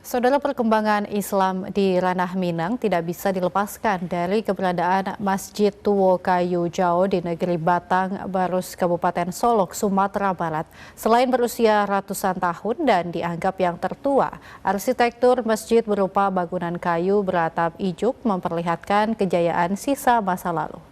Saudara, perkembangan Islam di ranah Minang tidak bisa dilepaskan dari keberadaan Masjid Tuwo Kayu Jao di negeri Batang Barus, Kabupaten Solok, Sumatera Barat. Selain berusia ratusan tahun dan dianggap yang tertua, arsitektur masjid berupa bangunan kayu beratap ijuk memperlihatkan kejayaan sisa masa lalu.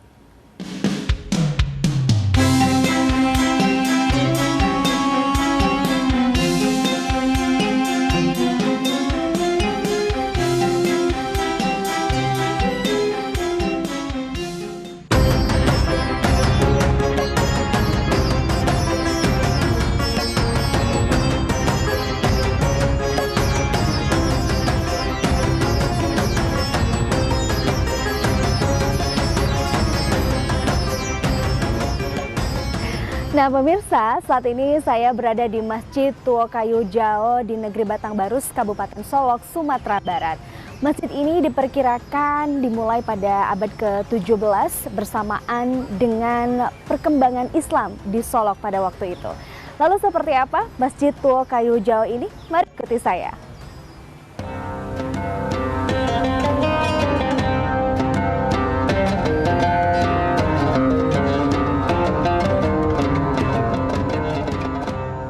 Nah pemirsa, saat ini saya berada di Masjid Tuwo Kayu Jao di negeri Batang Barus, Kabupaten Solok, Sumatera Barat. Masjid ini diperkirakan dimulai pada abad ke-17 bersamaan dengan perkembangan Islam di Solok pada waktu itu. Lalu seperti apa Masjid Tuwo Kayu Jao ini? Mari ikuti saya.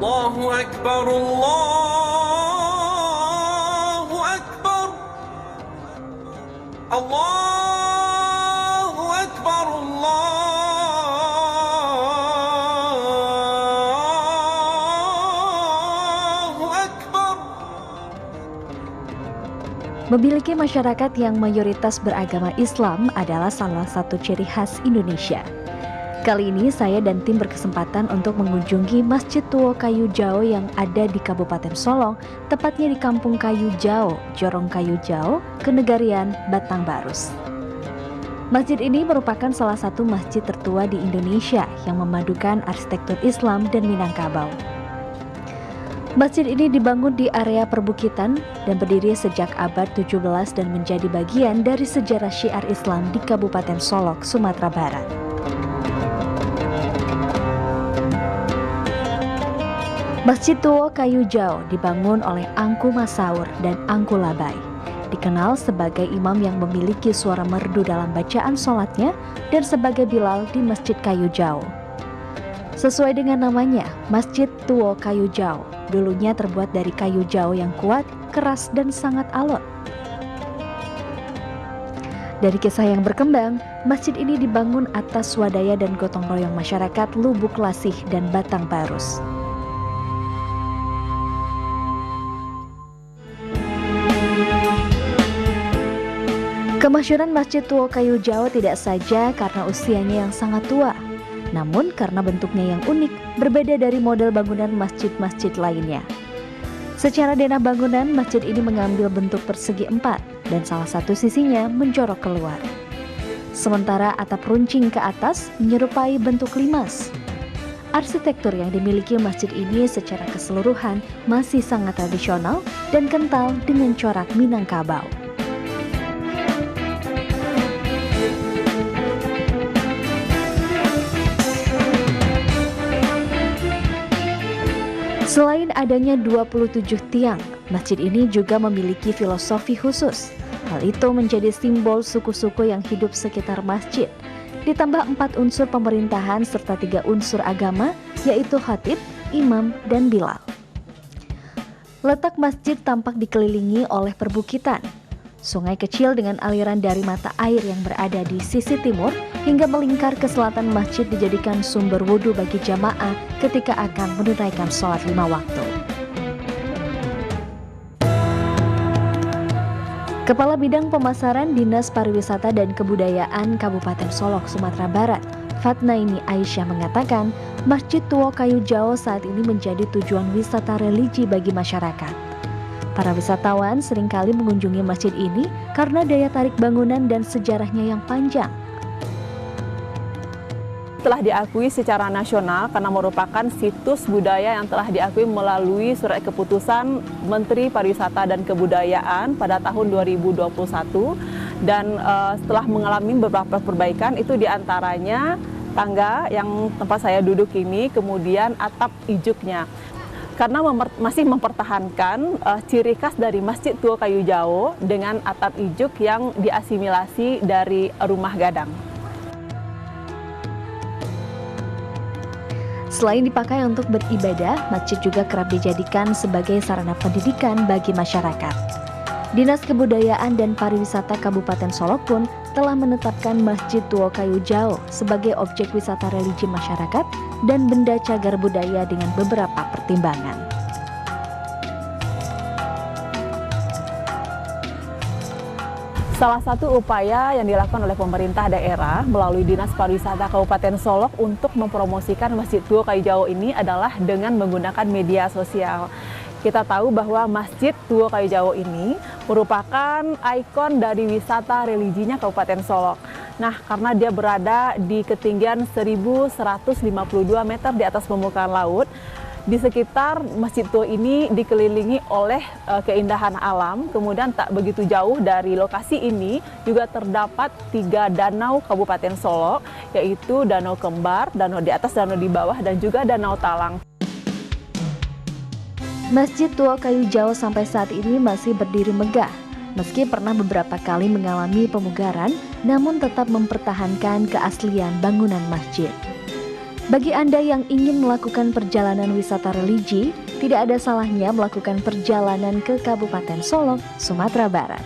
Allahu Akbar, Allahu Akbar, Allahu Akbar, Allahu Akbar. Memiliki masyarakat yang mayoritas beragama Islam adalah salah satu ciri khas Indonesia. Kali ini saya dan tim berkesempatan untuk mengunjungi Masjid Tuwo Kayu Jao yang ada di Kabupaten Solok, tepatnya di Kampung Kayu Jao, Jorong Kayu Jao, Kenegarian Batang Barus. Masjid ini merupakan salah satu masjid tertua di Indonesia yang memadukan arsitektur Islam dan Minangkabau. Masjid ini dibangun di area perbukitan dan berdiri sejak abad 17 dan menjadi bagian dari sejarah syiar Islam di Kabupaten Solok, Sumatera Barat. Masjid Tuwo Kayu Jao dibangun oleh Angku Masaur dan Angku Labai. Dikenal sebagai imam yang memiliki suara merdu dalam bacaan sholatnya dan sebagai Bilal di Masjid Kayu Jao. Sesuai dengan namanya, Masjid Tuwo Kayu Jao dulunya terbuat dari kayu jao yang kuat, keras, dan sangat alot. Dari kisah yang berkembang, masjid ini dibangun atas swadaya dan gotong royong masyarakat Lubuk Lasih dan Batang Barus. Kemasyhuran Masjid Tuwo Kayu Jao tidak saja karena usianya yang sangat tua, namun karena bentuknya yang unik, berbeda dari model bangunan masjid-masjid lainnya. Secara denah bangunan, masjid ini mengambil bentuk persegi empat dan salah satu sisinya menjorok keluar. Sementara atap runcing ke atas menyerupai bentuk limas. Arsitektur yang dimiliki masjid ini secara keseluruhan masih sangat tradisional dan kental dengan corak Minangkabau. Selain adanya 27 tiang, masjid ini juga memiliki filosofi khusus. Hal itu menjadi simbol suku-suku yang hidup sekitar masjid. Ditambah 4 unsur pemerintahan serta 3 unsur agama, yaitu khatib, imam, dan bilal. Letak masjid tampak dikelilingi oleh perbukitan. Sungai kecil dengan aliran dari mata air yang berada di sisi timur hingga melingkar ke selatan masjid dijadikan sumber wudhu bagi jamaah ketika akan menunaikan sholat 5 waktu. Kepala Bidang Pemasaran Dinas Pariwisata dan Kebudayaan Kabupaten Solok, Sumatera Barat, Fatnaini Aisyah mengatakan, Masjid Tuwo Kayu Jao saat ini menjadi tujuan wisata religi bagi masyarakat. Para wisatawan seringkali mengunjungi masjid ini karena daya tarik bangunan dan sejarahnya yang panjang. Telah diakui secara nasional karena merupakan situs budaya yang telah diakui melalui surat keputusan Menteri Pariwisata dan Kebudayaan pada tahun 2021 dan setelah mengalami beberapa perbaikan, itu diantaranya tangga yang tempat saya duduk ini, kemudian atap ijuknya. karena masih mempertahankan ciri khas dari Masjid Tua Kayu Jao dengan atap ijuk yang diasimilasi dari rumah gadang. Selain dipakai untuk beribadah, masjid juga kerap dijadikan sebagai sarana pendidikan bagi masyarakat. Dinas Kebudayaan dan Pariwisata Kabupaten Solok pun telah menetapkan Masjid Tua Kayu Jao sebagai objek wisata religi masyarakat dan benda cagar budaya dengan beberapa pertimbangan. Salah satu upaya yang dilakukan oleh pemerintah daerah melalui Dinas Pariwisata Kabupaten Solok untuk mempromosikan Masjid Tua Kayu Jao ini adalah dengan menggunakan media sosial. Kita tahu bahwa Masjid Tua Kayu Jao ini merupakan ikon dari wisata religinya Kabupaten Solok. Nah, karena dia berada di ketinggian 1.152 meter di atas permukaan laut, di sekitar Masjid Tua ini dikelilingi oleh keindahan alam. Kemudian tak begitu jauh dari lokasi ini juga terdapat 3 danau Kabupaten Solok, yaitu Danau Kembar, danau di atas, danau di bawah, dan juga Danau Talang. Masjid Tua Kayu Jao sampai saat ini masih berdiri megah. Meski pernah beberapa kali mengalami pemugaran, namun tetap mempertahankan keaslian bangunan masjid. Bagi Anda yang ingin melakukan perjalanan wisata religi, tidak ada salahnya melakukan perjalanan ke Kabupaten Solok, Sumatera Barat.